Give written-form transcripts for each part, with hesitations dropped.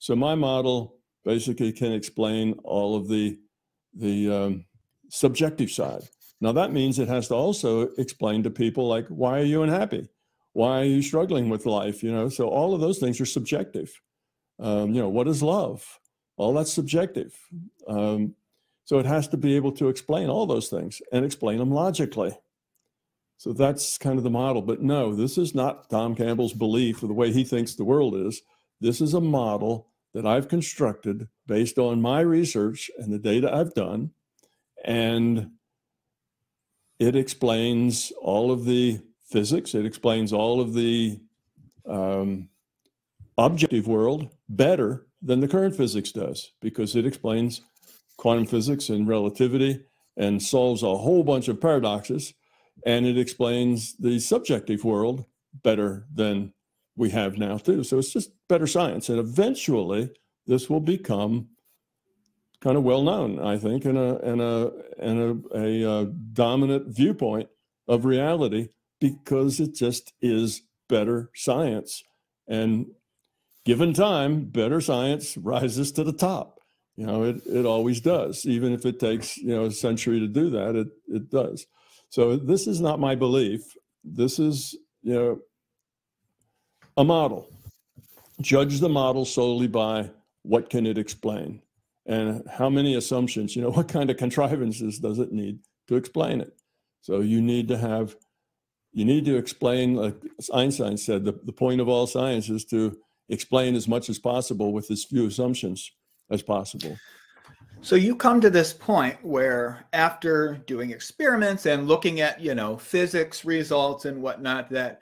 So my model basically can explain all of the subjective side. Now that means it has to also explain to people, like, why are you unhappy? Why are you struggling with life? You know, so all of those things are subjective. You know, what is love? All that's subjective. So it has to be able to explain all those things and explain them logically. So that's kind of the model. But no, this is not Tom Campbell's belief or the way he thinks the world is. This is a model that I've constructed based on my research and the data I've done. And it explains all of the physics. It explains all of the objective world better than the current physics does, because it explains quantum physics and relativity and solves a whole bunch of paradoxes. And it explains the subjective world better than we have now too. So it's just better science. And eventually this will become kind of well known, I think, and a dominant viewpoint of reality, because it just is better science. And given time, better science rises to the top. You know, it always does. Even if it takes, you know, a century to do that, it does. So this is not my belief. This is, you know, a model. Judge the model solely by what can it explain, and how many assumptions, you know, what kind of contrivances does it need to explain it. So you need to explain, like Einstein said, the point of all science is to explain as much as possible with as few assumptions as possible. So you come to this point where, after doing experiments and looking at, you know, physics results and whatnot, that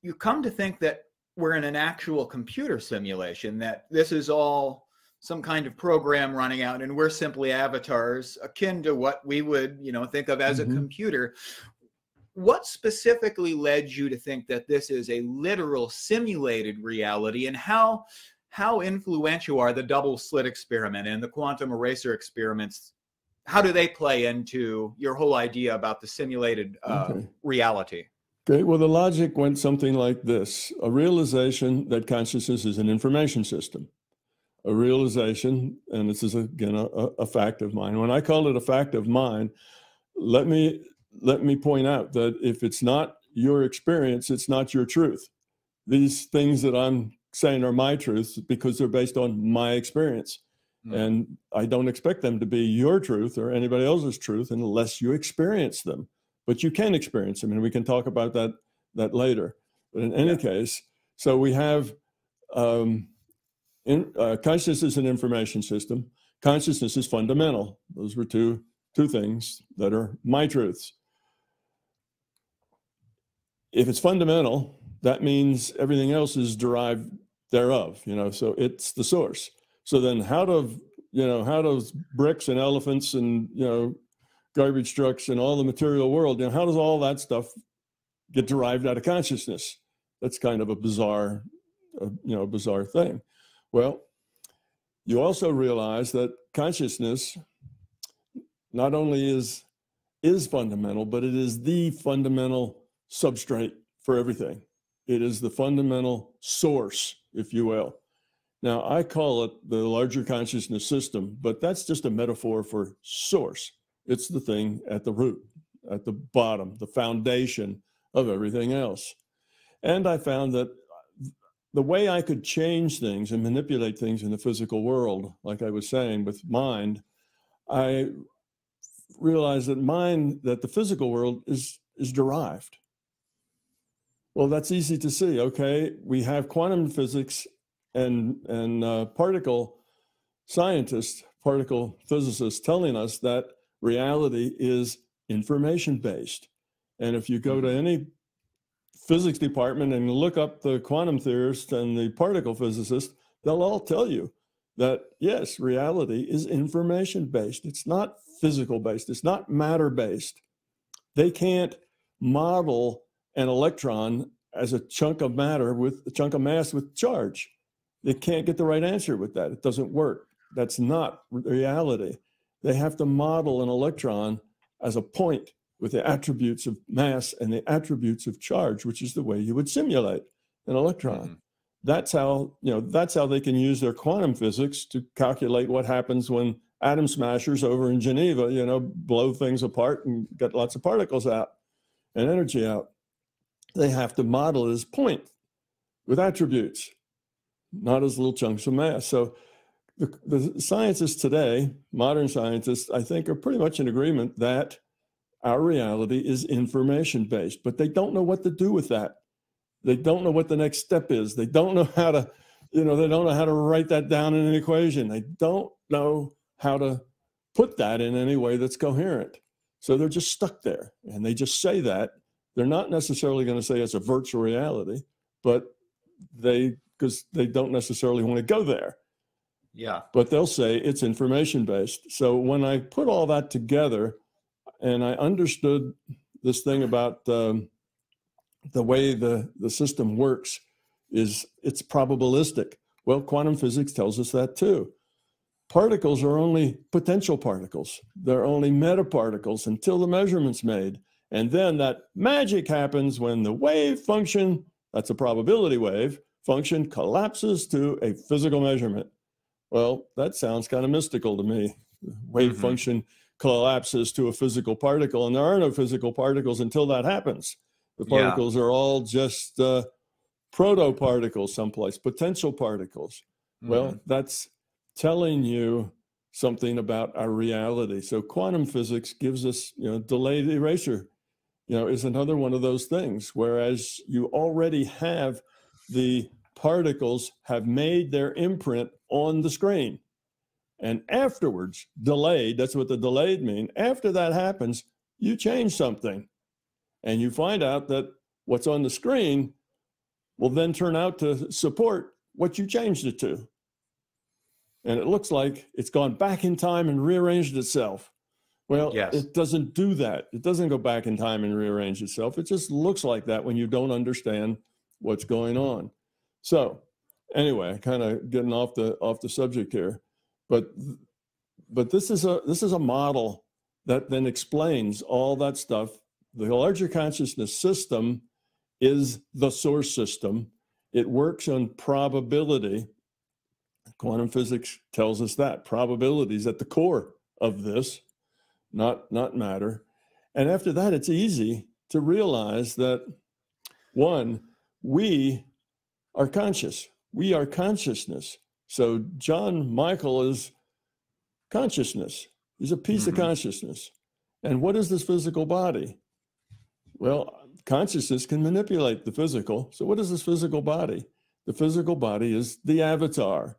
you come to think that we're in an actual computer simulation, that this is all some kind of program running out and we're simply avatars akin to what we would, you know, think of as a computer. What specifically led you to think that this is a literal simulated reality, and how influential are the double slit experiment and the quantum eraser experiments? How do they play into your whole idea about the simulated reality? Okay, well, the logic went something like this: a realization that consciousness is an information system. A realization, and this is again a fact of mine. When I call it a fact of mine, let me point out that if it's not your experience, it's not your truth. These things that I'm saying are my truths because they're based on my experience. And I don't expect them to be your truth or anybody else's truth unless you experience them. But you can experience them, and we can talk about that later. But in any case, so we have consciousness is an information system. Consciousness is fundamental. Those were two things that are my truths. If it's fundamental, that means everything else is derived thereof, you know, so it's the source. So then how does bricks and elephants and, you know, garbage trucks and all the material world, you know, how does all that stuff get derived out of consciousness? That's kind of a bizarre thing. Well, you also realize that consciousness not only is fundamental, but it is the fundamental substrate for everything. It is the fundamental source, if you will. Now, I call it the larger consciousness system, but that's just a metaphor for source. It's the thing at the root, at the bottom, the foundation of everything else. And I found that the way I could change things and manipulate things in the physical world, like I was saying with mind, I realized that the physical world is derived. Well, that's easy to see. Okay, we have quantum physics and particle scientists, particle physicists telling us that reality is information-based. And if you go to any physics department and look up the quantum theorists and the particle physicists, they'll all tell you that, yes, reality is information-based. It's not physical-based. It's not matter-based. They can't model an electron as a chunk of matter with a chunk of mass with charge. They can't get the right answer with that. It doesn't work. That's not reality. They have to model an electron as a point with the attributes of mass and the attributes of charge, which is the way you would simulate an electron. that's how, that's how they can use their quantum physics to calculate what happens when atom smashers over in Geneva, blow things apart and get lots of particles out and energy out. They have to model it as point with attributes, not as little chunks of mass. So the scientists today, modern scientists, I think, are pretty much in agreement that our reality is information-based, but they don't know what to do with that. They don't know what the next step is. They don't know how to, they don't know how to write that down in an equation. They don't know how to put that in any way that's coherent. So they're just stuck there, and they just say that. They're not necessarily going to say it's a virtual reality, but because they don't necessarily want to go there. Yeah. But they'll say it's information-based. So when I put all that together and I understood this thing about the way the system works is it's probabilistic. Well, quantum physics tells us that too. Particles are only potential particles. They're only metaparticles until the measurement's made. And then that magic happens when the wave function, that's a probability wave, function collapses to a physical measurement. Well, that sounds kind of mystical to me. Wave function collapses to a physical particle, and there are no physical particles until that happens. The particles are all just proto-particles someplace, potential particles. Well, that's telling you something about our reality. So quantum physics gives us, delayed erasure, is another one of those things, whereas you already have the particles have made their imprint on the screen. And afterwards, delayed, that's what the delayed mean. After that happens, you change something. And you find out that what's on the screen will then turn out to support what you changed it to. And it looks like it's gone back in time and rearranged itself. Well, It doesn't do that. It doesn't go back in time and rearrange itself. It just looks like that when you don't understand what's going on. So anyway, kind of getting off the subject here, but this is a model that then explains all that stuff. The larger consciousness system is the source system. It works on probability. Quantum physics tells us that probability is at the core of this, not matter. And after that, it's easy to realize that, one, we are conscious. We are consciousness. So John Michael is consciousness. He's a piece of consciousness. And what is this physical body? Well, consciousness can manipulate the physical. So what is this physical body? The physical body is the avatar.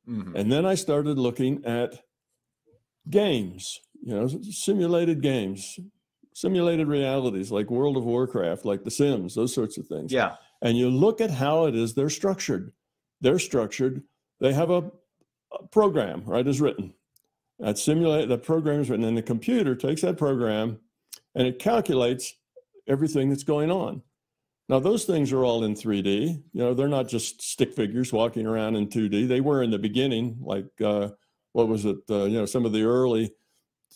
And then I started looking at games, simulated games, simulated realities like World of Warcraft, like The Sims, those sorts of things. Yeah. And you look at how it is they're structured. They have a program, right, is written. That program is written, and the computer takes that program and it calculates everything that's going on. Now, those things are all in 3D. They're not just stick figures walking around in 2D. They were in the beginning, like, what was it? Some of the early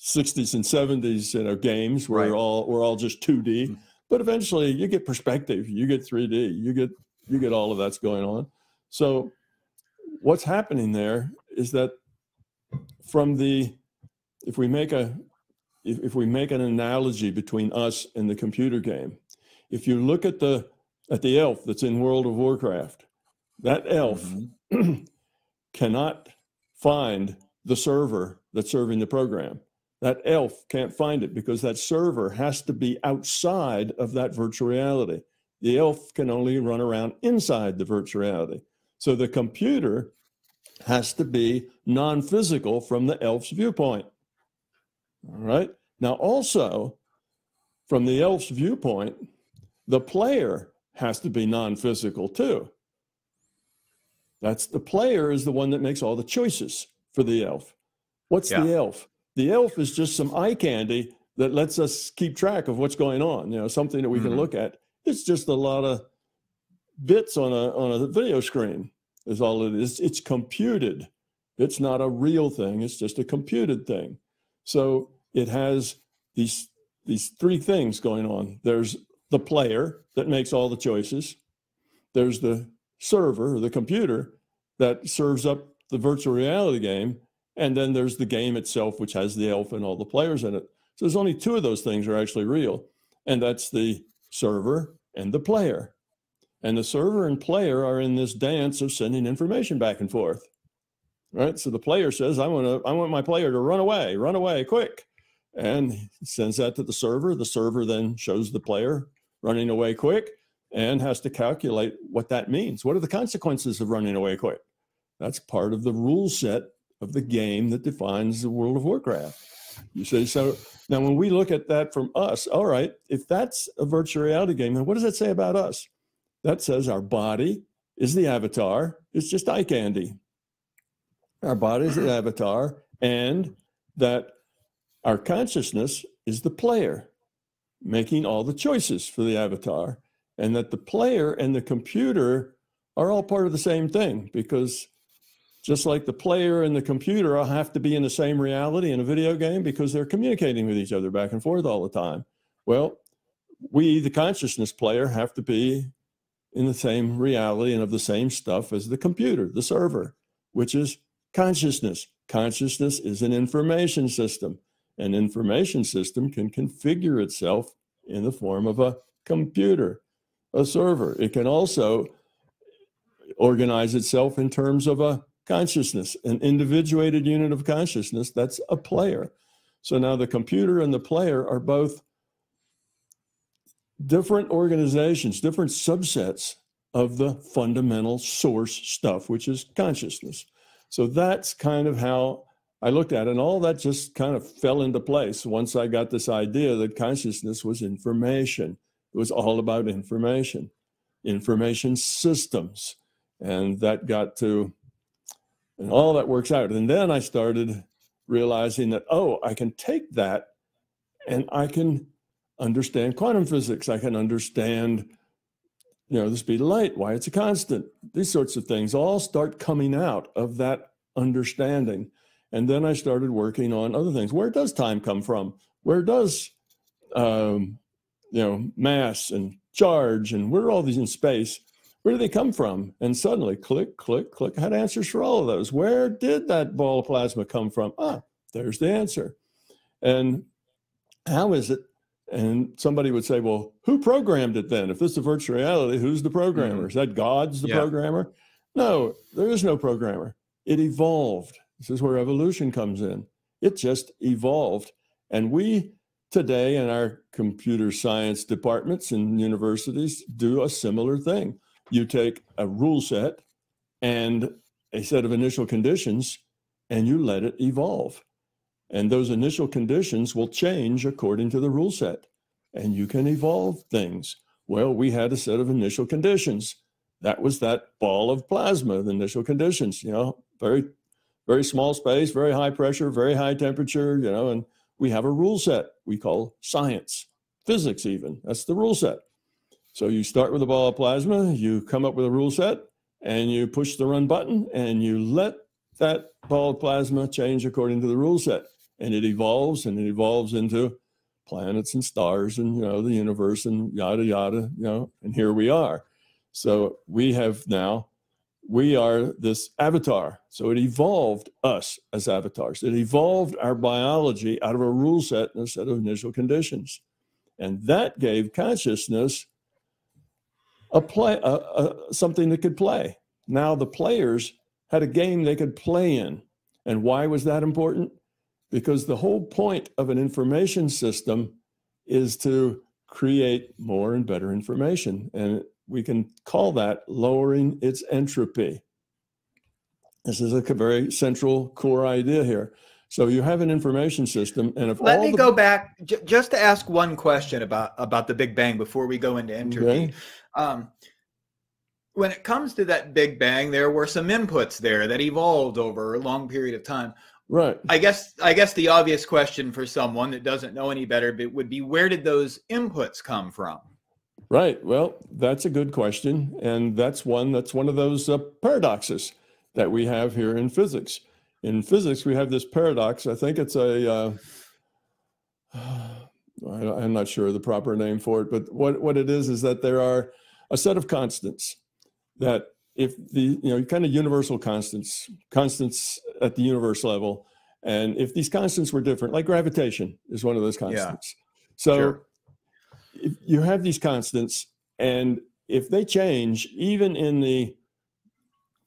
60s and 70s, games were all just 2D. But eventually you get perspective, you get 3D, you get all of that's going on. So what's happening there is that if we make an analogy between us and the computer game, if you look at the elf that's in World of Warcraft, that elf cannot find the server that's serving the program. That elf can't find it because that server has to be outside of that virtual reality. The elf can only run around inside the virtual reality. So the computer has to be non-physical from the elf's viewpoint. All right. Now, also, from the elf's viewpoint, the player has to be non-physical too. The player is the one that makes all the choices for the elf. What's the elf? The elf is just some eye candy that lets us keep track of what's going on, something that we can look at. It's just a lot of bits on a video screen is all it is. It's computed. It's not a real thing. It's just a computed thing. So it has these three things going on. There's the player that makes all the choices. There's the server, or the computer, that serves up the virtual reality game. And then there's the game itself, which has the elf and all the players in it. So there's only two of those things are actually real. And that's the server and the player. And the server and player are in this dance of sending information back and forth. Right? So the player says, I want my player to run away quick. And he sends that to the server. The server then shows the player running away quick and has to calculate what that means. What are the consequences of running away quick? That's part of the rule set of the game that defines the World of Warcraft. You say, so now when we look at that from us, all right, if that's a virtual reality game, then what does that say about us? That says our body is the avatar. It's just eye candy. Our body is the avatar, and that our consciousness is the player making all the choices for the avatar, and that the player and the computer are all part of the same thing, because just like the player and the computer all have to be in the same reality in a video game because they're communicating with each other back and forth all the time. Well, we, the consciousness player, have to be in the same reality and of the same stuff as the computer, the server, which is consciousness. Consciousness is an information system. An information system can configure itself in the form of a computer, a server. It can also organize itself in terms of a consciousness, an individuated unit of consciousness. That's a player. So now the computer and the player are both different organizations, different subsets of the fundamental source stuff, which is consciousness. So that's kind of how I looked at it, and all that just kind of fell into place once I got this idea that consciousness was information. It was all about information, information systems, and that got to, and all that works out. And then I started realizing that, oh, I can take that and I can understand quantum physics. I can understand, the speed of light, why it's a constant. These sorts of things all start coming out of that understanding. And then I started working on other things. Where does time come from? Where does, mass and charge, and where are all these in space? Where do they come from? And suddenly, click, click, click, I had answers for all of those. Where did that ball of plasma come from? Ah, there's the answer. And how is it? And somebody would say, well, who programmed it then? If this is a virtual reality, who's the programmer? Is that God's the programmer? No, there is no programmer. It evolved. This is where evolution comes in. It just evolved. And we today in our computer science departments and universities do a similar thing. You take a rule set and a set of initial conditions and you let it evolve. And those initial conditions will change according to the rule set. And you can evolve things. Well, we had a set of initial conditions. That was that ball of plasma, the initial conditions, very, very small space, very high pressure, very high temperature, and we have a rule set we call science, physics even. That's the rule set. So you start with a ball of plasma, you come up with a rule set, and you push the run button, and you let that ball of plasma change according to the rule set. And it evolves into planets and stars and, the universe and yada, yada, and here we are. So we are this avatar. So it evolved us as avatars. It evolved our biology out of a rule set and a set of initial conditions. And that gave consciousness something that could play. Now the players had a game they could play in. And why was that important? Because the whole point of an information system is to create more and better information. And we can call that lowering its entropy. This is a very central core idea here. So you have an information system, and if let me go back just to ask one question about the Big Bang before we go into entropy. Okay. When it comes to that Big Bang, there were some inputs there that evolved over a long period of time. Right. I guess the obvious question for someone that doesn't know any better would be, where did those inputs come from? Right. Well, that's a good question, and that's one of those paradoxes that we have here in physics. In physics, we have this paradox. I think it's I'm not sure the proper name for it, but what it is that there are a set of constants that if the, kind of universal constants at the universe level, and if these constants were different, like gravitation is one of those constants. Yeah. So sure. If you have these constants, and if they change, even in the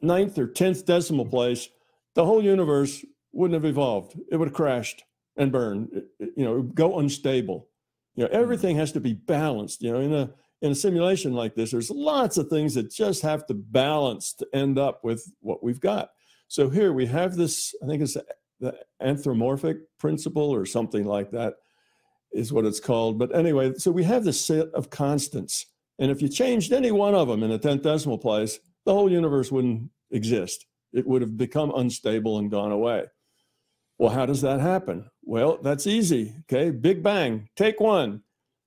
9th or 10th decimal place, the whole universe wouldn't have evolved. It would have crashed and burned, go unstable. Everything has to be balanced. In a simulation like this, there's lots of things that just have to balance to end up with what we've got. So here we have this, I think it's the Anthromorphic Principle or something like that is what it's called. But anyway, so we have this set of constants. And if you changed any one of them in the 10th decimal place, the whole universe wouldn't exist. It would have become unstable and gone away. Well, how does that happen? Well, that's easy. Okay, Big Bang, take one.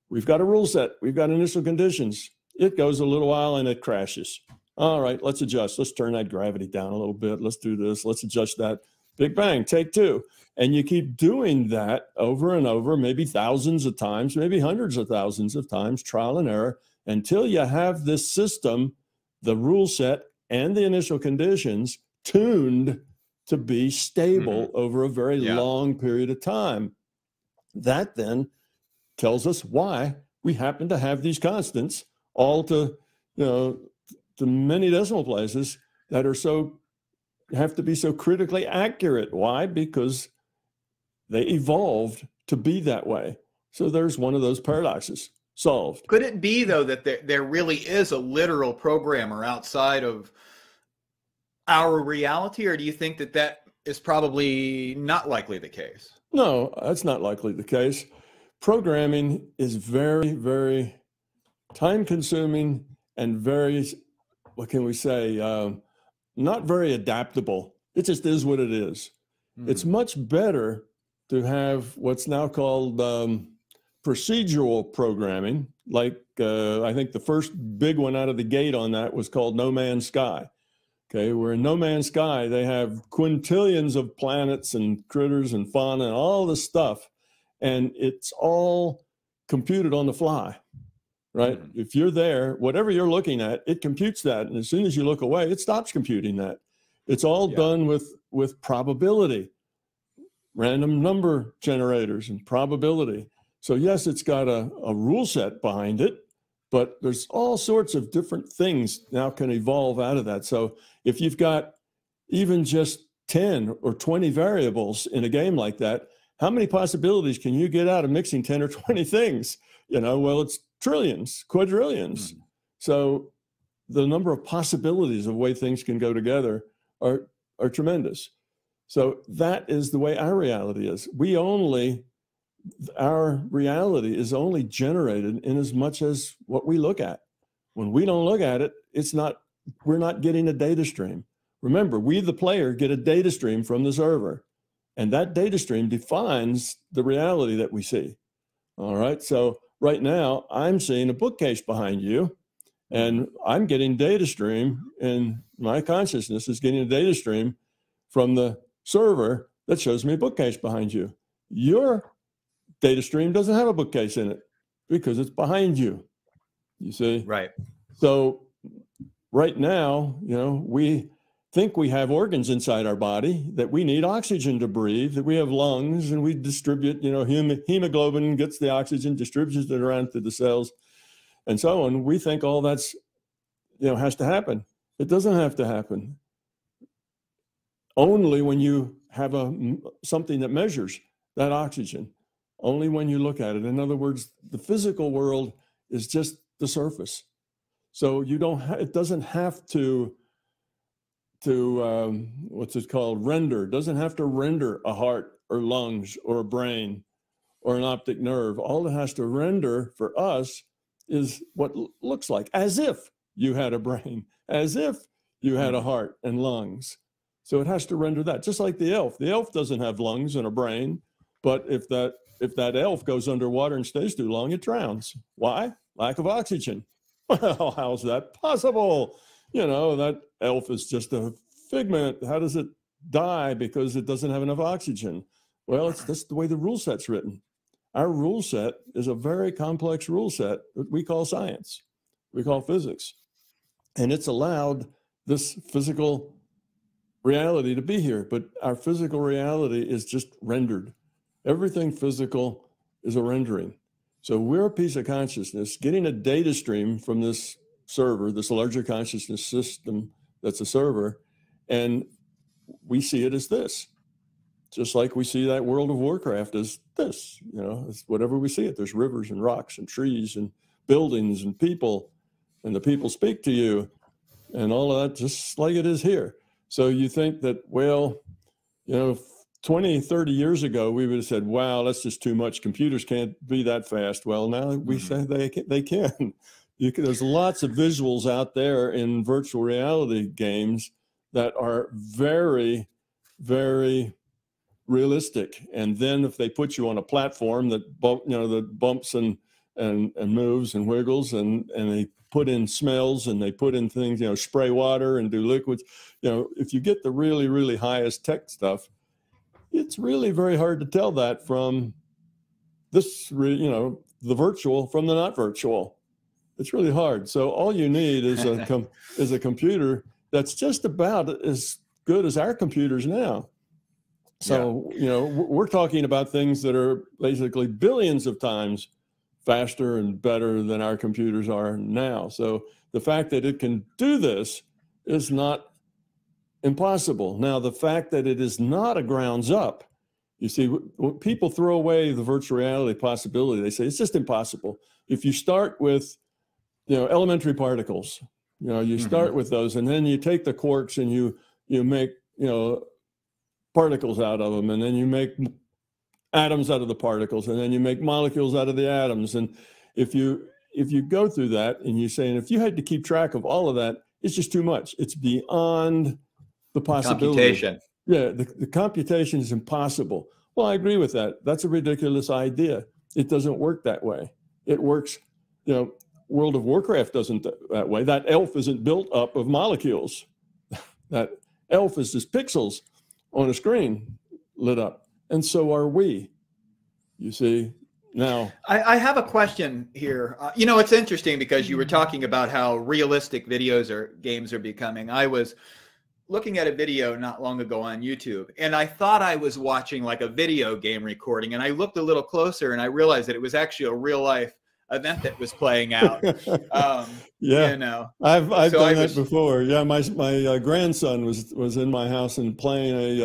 We've got a rule set. We've got initial conditions. It goes a little while and it crashes. All right, let's adjust. Let's turn that gravity down a little bit. Let's do this. Let's adjust that. Big Bang, take two. And you keep doing that over and over, maybe thousands of times, maybe hundreds of thousands of times, trial and error, until you have this system, the rule set and the initial conditions tuned to be stable over a very long period of time. That then tells us why we happen to have these constants all to many decimal places that are have to be so critically accurate. Why? Because they evolved to be that way. So there's one of those paradoxes solved. Could it be, though, that there really is a literal programmer outside of our reality, or do you think that is probably not likely the case? No, that's not likely the case. Programming is very, very time-consuming and very, what can we say, not very adaptable. It just is what it is. It's much better to have what's now called procedural programming. Like I think the first big one out of the gate on that was called No Man's Sky. Okay, where in No Man's Sky, they have quintillions of planets and critters and fauna and all this stuff. And it's all computed on the fly, right? If you're there, whatever you're looking at, it computes that. And as soon as you look away, it stops computing that. It's all done with probability, random number generators and probability. So yes, it's got a rule set behind it, but there's all sorts of different things now can evolve out of that. So if you've got even just 10 or 20 variables in a game like that, how many possibilities can you get out of mixing 10 or 20 things? Well, it's trillions, quadrillions. So the number of possibilities of way things can go together are tremendous. So that is the way our reality is. Our reality is only generated in as much as what we look at. When we don't look at it, we're not getting a data stream. Remember, we, the player, get a data stream from the server. And that data stream defines the reality that we see. All right. So right now I'm seeing a bookcase behind you, and I'm getting data stream, and my consciousness is getting a data stream from the server that shows me a bookcase behind you. Your data stream doesn't have a bookcase in it because it's behind you. You see? Right. So right now, we think we have organs inside our body, that we need oxygen to breathe, that we have lungs, and we distribute, hemoglobin gets the oxygen, distributes it around to the cells, and so on. We think all that's, has to happen. It doesn't have to happen. Only when you have something that measures that oxygen, only when you look at it. In other words, the physical world is just the surface. So it doesn't have to what's it called, render. Doesn't have to render a heart or lungs or a brain or an optic nerve. All it has to render for us is what looks like, as if you had a brain, as if you had a heart and lungs. So it has to render that, just like the elf. The elf doesn't have lungs and a brain, but if that elf goes underwater and stays too long, it drowns. Why? Lack of oxygen. Well, how's that possible? That elf is just a figment. How does it die? Because it doesn't have enough oxygen. Well, it's just the way the rule set's written. Our rule set is a very complex rule set that we call science. We call physics. And it's allowed this physical reality to be here, but our physical reality is just rendered. Everything physical is a rendering. So we're a piece of consciousness getting a data stream from this server, this larger consciousness system that's a server, and we see it as this. Just like we see that World of Warcraft as this, you know, it's whatever we see it. There's rivers and rocks and trees and buildings and people, and the people speak to you and all of that, just like it is here. So you think that, well, you know, 20, 30 years ago, we would have said, wow, that's just too much. Computers can't be that fast. Well, now we say they can. There's lots of visuals out there in virtual reality games that are very, very realistic. And then if they put you on a platform that that bumps and moves and wiggles, and they put in smells and they put in things, you know, spray water and do liquids, you know, if you get the really, really highest tech stuff, it's really very hard to tell that from this, you know, the virtual from the not virtual. It's really hard. So all you need is a computer that's just about as good as our computers now. So, you know, we're talking about things that are basically billions of times faster and better than our computers are now. So the fact that it can do this is not impossible. Now, the fact that it is not a grounds up, you see, when people throw away the virtual reality possibility, they say it's just impossible. If you start with, you know, elementary particles, you know, you start with those, and then you take the quarks and you make, you know, particles out of them, and then you make atoms out of the particles, and then you make molecules out of the atoms. And if you go through that and you're saying, if you had to keep track of all of that, it's just too much. It's beyond the possibility. Computation. Yeah, the computation is impossible. Well, I agree with that. That's a ridiculous idea. It doesn't work that way. It works, you know, World of Warcraft doesn't that way. That elf isn't built up of molecules. That elf is just pixels on a screen lit up. And so are we, you see. Now, I have a question here. You know, it's interesting because you were talking about how realistic videos or games are becoming. I was looking at a video not long ago on YouTube, and I thought I was watching like a video game recording, and I looked a little closer and I realized that it was actually a real life event that was playing out. Yeah, you know, I've done that before. Yeah, my grandson was in my house and playing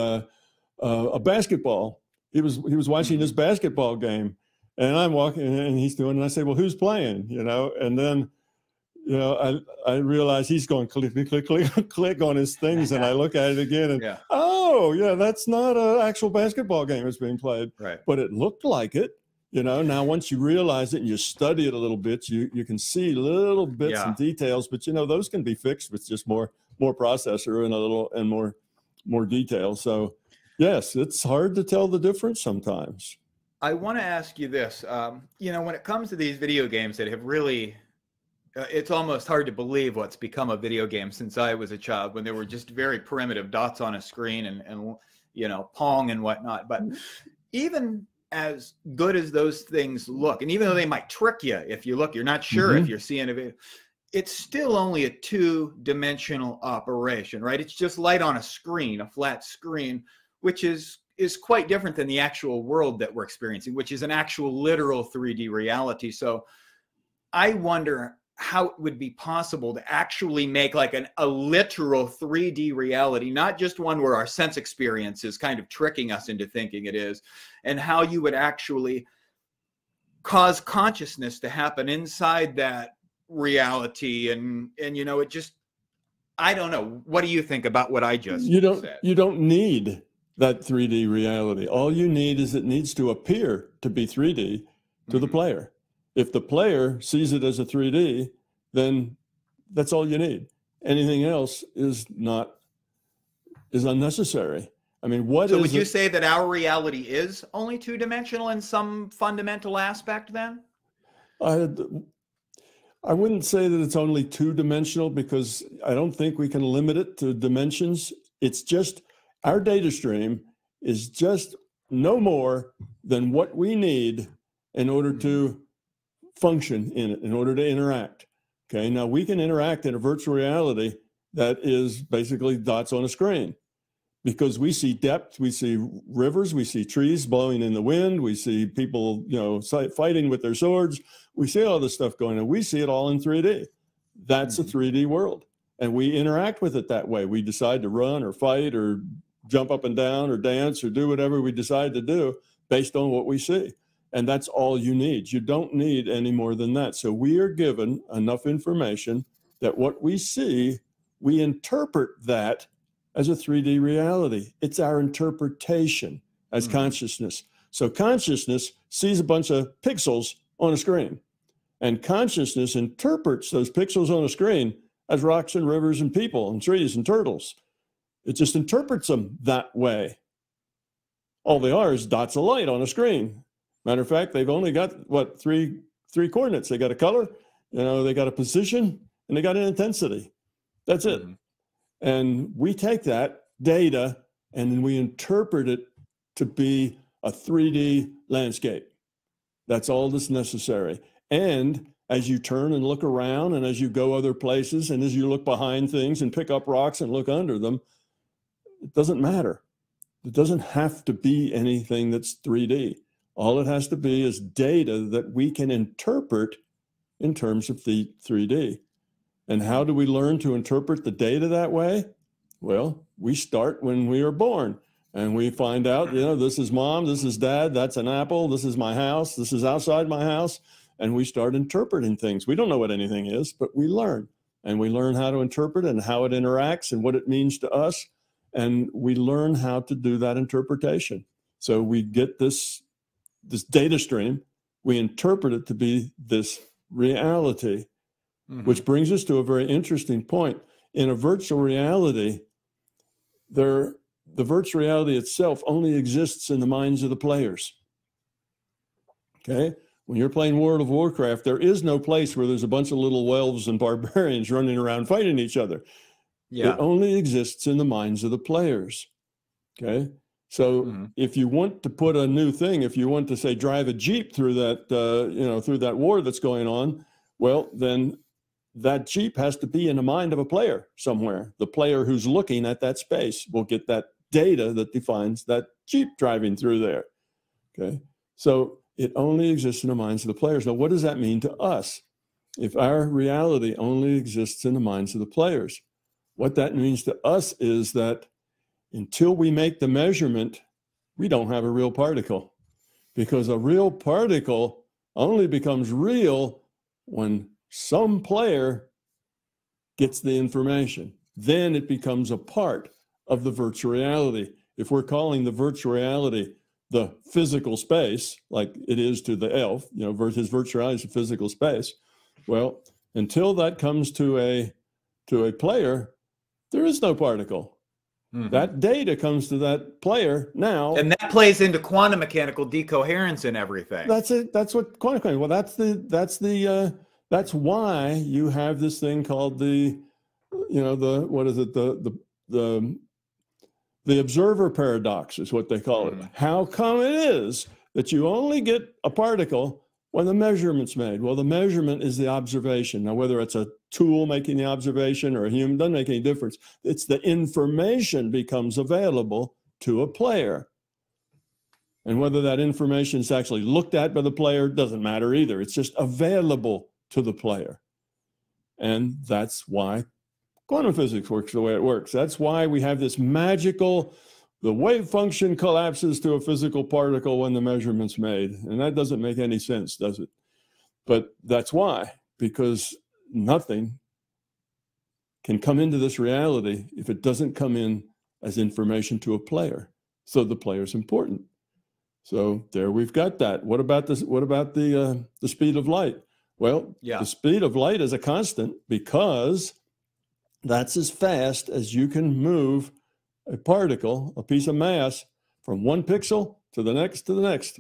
a basketball. He was watching this basketball game, and I'm walking and he's doing, and I say, well, who's playing? You know, and then, you know, I realize he's going click, click, click, click on his things, and I look at it again, and oh yeah, that's not an actual basketball game that's being played, right? But it looked like it. You know, now once you realize it and you study it a little bit, you can see little bits and details, but you know, those can be fixed with just more processor and more detail. So yes, it's hard to tell the difference sometimes. I want to ask you this, you know, when it comes to these video games that have really, it's almost hard to believe what's become a video game since I was a child, when they were just very primitive dots on a screen and you know, Pong and whatnot. But even as good as those things look, and even though they might trick you, if you look, you're not sure if you're seeing a video, it's still only a two-dimensional operation, right? It's just light on a screen, a flat screen, which is quite different than the actual world that we're experiencing, which is an actual literal 3D reality. So I wonder how it would be possible to actually make like a literal 3D reality, not just one where our sense experience is kind of tricking us into thinking it is, and how you would actually cause consciousness to happen inside that reality. And you know, it just, I don't know. What do you think about what I just said? You don't need that 3D reality. All you need is it needs to appear to be 3D to the player. If the player sees it as a 3D, then that's all you need. Anything else is unnecessary. I mean, so would you say that our reality is only two-dimensional in some fundamental aspect then? I wouldn't say that it's only two-dimensional, because I don't think we can limit it to dimensions. It's just our data stream is just no more than what we need in order to function in it, in order to interact. Okay, now we can interact in a virtual reality that is basically dots on a screen. Because we see depth, we see rivers, we see trees blowing in the wind, we see people, fighting with their swords. We see all this stuff going on. We see it all in 3D. That's a 3D world. And we interact with it that way. We decide to run or fight or jump up and down or dance or do whatever we decide to do based on what we see. And that's all you need. You don't need any more than that. So we are given enough information that what we see, we interpret that as a 3D reality. It's our interpretation as consciousness. So consciousness sees a bunch of pixels on a screen, and consciousness interprets those pixels on a screen as rocks and rivers and people and trees and turtles. It just interprets them that way. All they are is dots of light on a screen. Matter of fact, they've only got, three coordinates. They got a color, they got a position, and they got an intensity. That's it. And we take that data and then we interpret it to be a 3D landscape. That's all that's necessary. And as you turn and look around and as you go other places and as you look behind things and pick up rocks and look under them, it doesn't matter. It doesn't have to be anything that's 3D. All it has to be is data that we can interpret in terms of the 3D. And how do we learn to interpret the data that way? Well, we start when we are born and we find out, this is mom, this is dad, that's an apple, this is my house, this is outside my house. And we start interpreting things. We don't know what anything is, but we learn. And we learn how to interpret and how it interacts and what it means to us. And we learn how to do that interpretation. So we get this data stream, we interpret it to be this reality. Which brings us to a very interesting point. In a virtual reality, the virtual reality itself only exists in the minds of the players. Okay? When you're playing World of Warcraft, there is no place where there's a bunch of little elves and barbarians running around fighting each other. Yeah. It only exists in the minds of the players. Okay? So if you want to put a new thing, if you want to, say, drive a Jeep through that, through that war that's going on, well, then that Jeep has to be in the mind of a player somewhere. The player who's looking at that space will get that data that defines that Jeep driving through there. Okay. So it only exists in the minds of the players. Now, what does that mean to us? If our reality only exists in the minds of the players, what that means to us is that until we make the measurement, we don't have a real particle, because a real particle only becomes real when some player gets the information. Then it becomes a part of the virtual reality. If we're calling the virtual reality the physical space, like it is to the elf, his virtual reality is a physical space. Well, until that comes to a player, there is no particle. That data comes to that player now. And that plays into quantum mechanical decoherence and everything. That's it. That's what quantum mechanical, well, that's why you have this thing called the observer paradox is what they call it. How come it is that you only get a particle when the measurement's made? Well, the measurement is the observation. Now, whether it's a tool making the observation or a human, doesn't make any difference. It's the information becomes available to a player. And whether that information is actually looked at by the player doesn't matter either. It's just available to the player. And that's why quantum physics works the way it works. That's why we have this magical, the wave function collapses to a physical particle when the measurement's made. And that doesn't make any sense, does it? But that's why, because nothing can come into this reality if it doesn't come in as information to a player. So the player's important. So there we've got that. What about this? What about the speed of light? Well, the speed of light is a constant because that's as fast as you can move a particle, a piece of mass, from one pixel to the next to the next.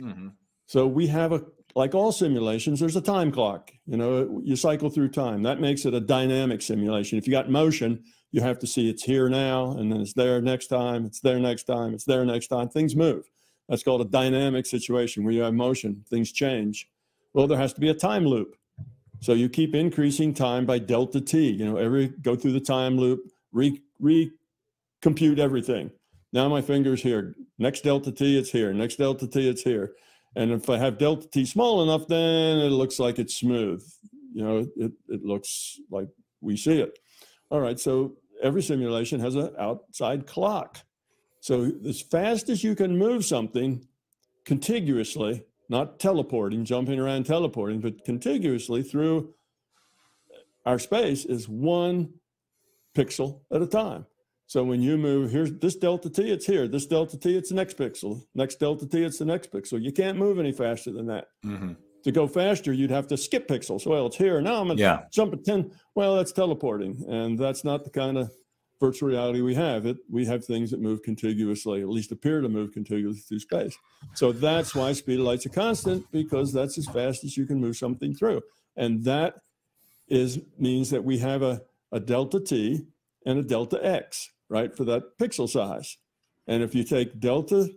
So we have like all simulations, there's a time clock. You cycle through time. That makes it a dynamic simulation. If you got motion, you have to see it's here now, and then it's there next time, it's there next time, it's there next time. Things move. That's called a dynamic situation where you have motion, things change. Well, there has to be a time loop. So you keep increasing time by delta t. Go through the time loop recompute everything. Now my finger's here. Next delta t, it's here. Next delta t, it's here. And if I have delta t small enough, then it looks like it's smooth. You know, it looks like we see it. All right, so every simulation has an outside clock. So as fast as you can move something contiguously, not teleporting, jumping around teleporting, but contiguously through our space is 1 pixel at a time. So when you move, here's this delta t, it's here. This delta t, it's the next pixel. Next delta t, it's the next pixel. You can't move any faster than that. Mm-hmm. To go faster, you'd have to skip pixels. Well, it's here. Now I'm going to jump at 10. Well, that's teleporting. And that's not the kind of virtual reality we have. We have things that move contiguously, at least appear to move contiguously through space. So that's why speed of light's a constant, because that's as fast as you can move something through. And that means that we have a delta t and a delta x, right, for that pixel size. And if you take delta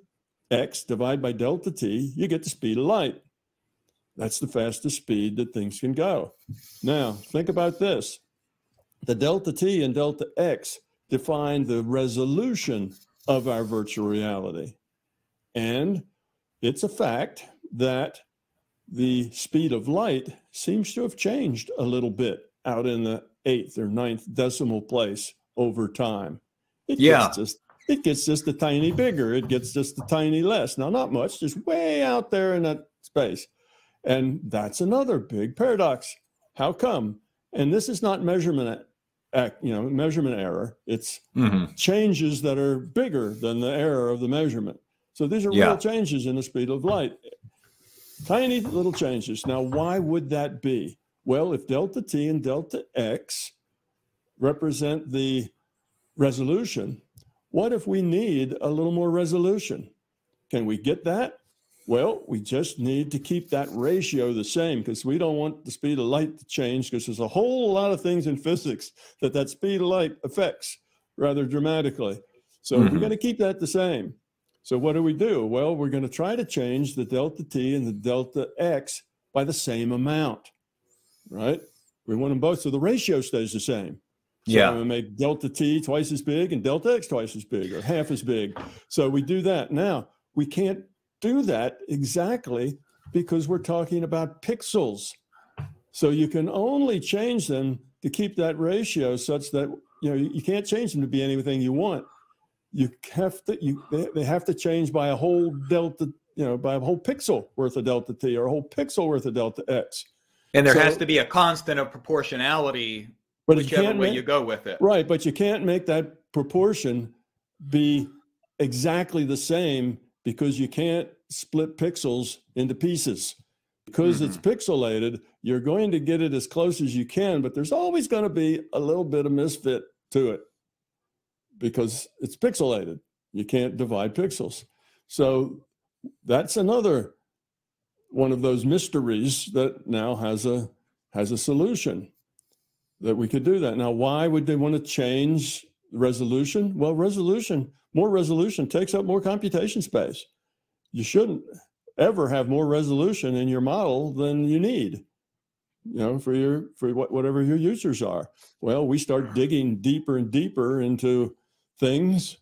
x divide by delta t, you get the speed of light. That's the fastest speed that things can go. Now, think about this. The delta t and delta x define the resolution of our virtual reality. And it's a fact that the speed of light seems to have changed a little bit out in the 8th or 9th decimal place over time. It gets just a tiny bigger. It gets just a tiny less. Now, not much, just way out there in that space. And that's another big paradox. How come? And this is not measurement error. It's changes that are bigger than the error of the measurement. So these are real changes in the speed of light. Tiny little changes. Now, why would that be? Well, if delta t and delta x represent the resolution, what if we need a little more resolution? Can we get that? Well, we just need to keep that ratio the same, because we don't want the speed of light to change, because there's a whole lot of things in physics that speed of light affects rather dramatically. So we're going to keep that the same. So what do? Well, we're going to try to change the delta t and the delta x by the same amount, right? We want them both so the ratio stays the same. So we make delta t twice as big and delta x twice as big, or half as big. So we do that. Now, we can't do that exactly because we're talking about pixels. So you can only change them to keep that ratio such that, you know, you can't change them to be anything you want. You have to, they have to change by a whole delta, you know, by a whole pixel worth of delta t or a whole pixel worth of delta x. And there has to be a constant of proportionality, but whichever way you go with it. Right, but you can't make that proportion be exactly the same, because you can't split pixels into pieces. Because it's pixelated, you're going to get it as close as you can, but there's always going to be a little bit of misfit to it because it's pixelated. You can't divide pixels. So that's another one of those mysteries that now has a solution, that we could do that. Now, why would they want to change resolution? Well, more resolution takes up more computation space. You shouldn't ever have more resolution in your model than you need, you know, for whatever your users are. Well, we start digging deeper and deeper into things,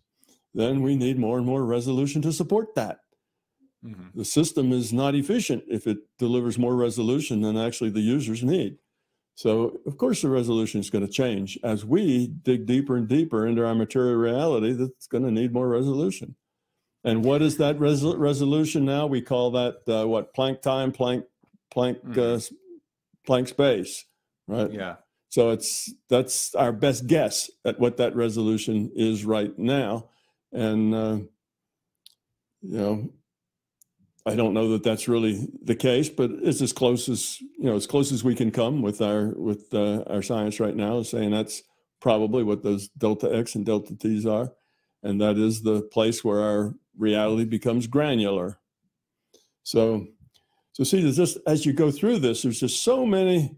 then we need more and more resolution to support that. The system is not efficient if it delivers more resolution than actually the users need. So, of course, the resolution is going to change. As we dig deeper and deeper into our material reality, that's going to need more resolution. And what is that resolution now? We call that, planck-Time, Planck space, right? Yeah. So that's our best guess at what that resolution is right now. And, you know, I don't know that that's really the case, but it's as close as we can come with our science right now, saying that's probably what those delta X and delta T's are. And that is the place where our reality becomes granular. So see, there's just, as you go through this, there's just so many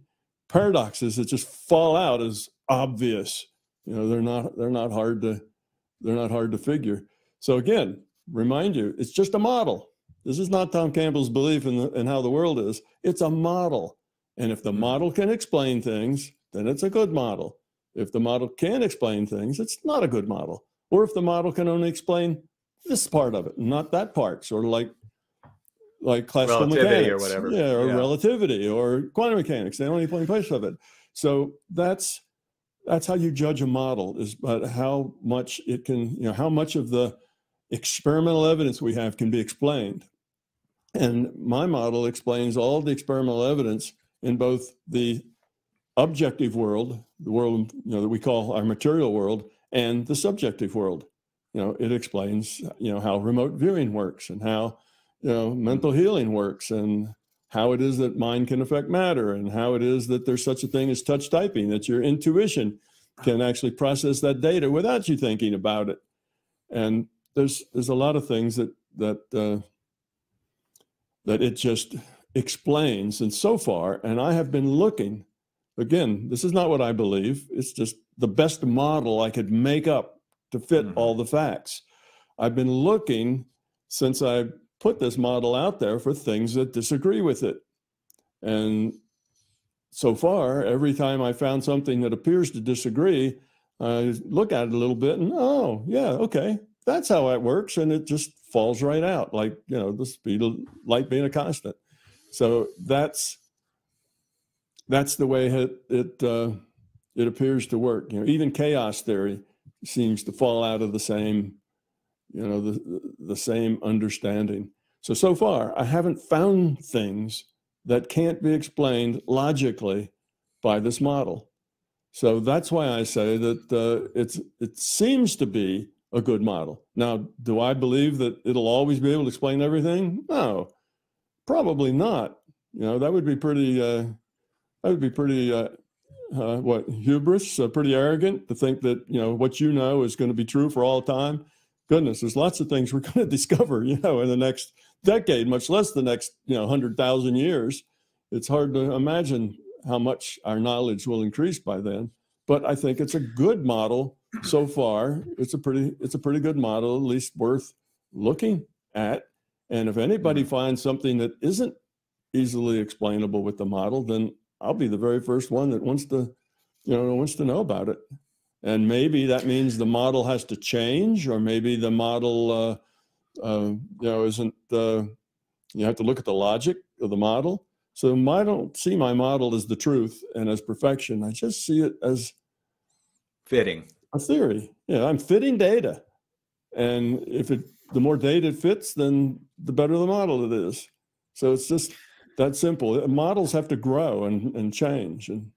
paradoxes that just fall out as obvious. You know, they're not hard to figure. So again, remind you, it's just a model. This is not Tom Campbell's belief in how the world is. It's a model. And if the model can explain things, then it's a good model. If the model can explain things, it's not a good model. Or if the model can only explain this part of it, not that part, sort of like classical Relativity mechanics, or whatever. yeah, or Yeah. relativity or quantum mechanics. They only explain parts of it. So that's how you judge a model, is about how much it can, how much of the experimental evidence we have can be explained. And my model explains all the experimental evidence in both the objective world, the world that we call our material world, and the subjective world. It explains how remote viewing works, and how mental healing works, and how it is that mind can affect matter, and how it is that there's such a thing as touch typing, that your intuition can actually process that data without you thinking about it. And there's a lot of things that it just explains. And so far, and I have been looking, again, this is not what I believe, it's just the best model I could make up to fit all the facts. I've been looking since I put this model out there for things that disagree with it. And so far, every time I found something that appears to disagree, I look at it a little bit and, oh, yeah, okay, that's how it works. And it just falls right out, like, the speed of light being a constant. So that's the way it appears to work. Even chaos theory seems to fall out of the same, the same understanding. So far, I haven't found things that can't be explained logically by this model. So that's why I say that it seems to be a good model. Now, do I believe that it'll always be able to explain everything? No, probably not. That would be pretty. What, hubris? Pretty arrogant to think that what is going to be true for all time. Goodness, there's lots of things we're going to discover, in the next decade, much less the next 100,000 years. It's hard to imagine how much our knowledge will increase by then. But I think it's a good model so far. It's a pretty good model, at least worth looking at. And if anybody finds something that isn't easily explainable with the model, then I'll be the very first one that wants to know about it. And maybe that means the model has to change, or maybe the model, isn't. You have to look at the logic of the model. So I don't see my model as the truth and as perfection. I just see it as fitting, a theory. I'm fitting data, and the more data it fits, then the better the model it is. So it's just that simple. Models have to grow and change. And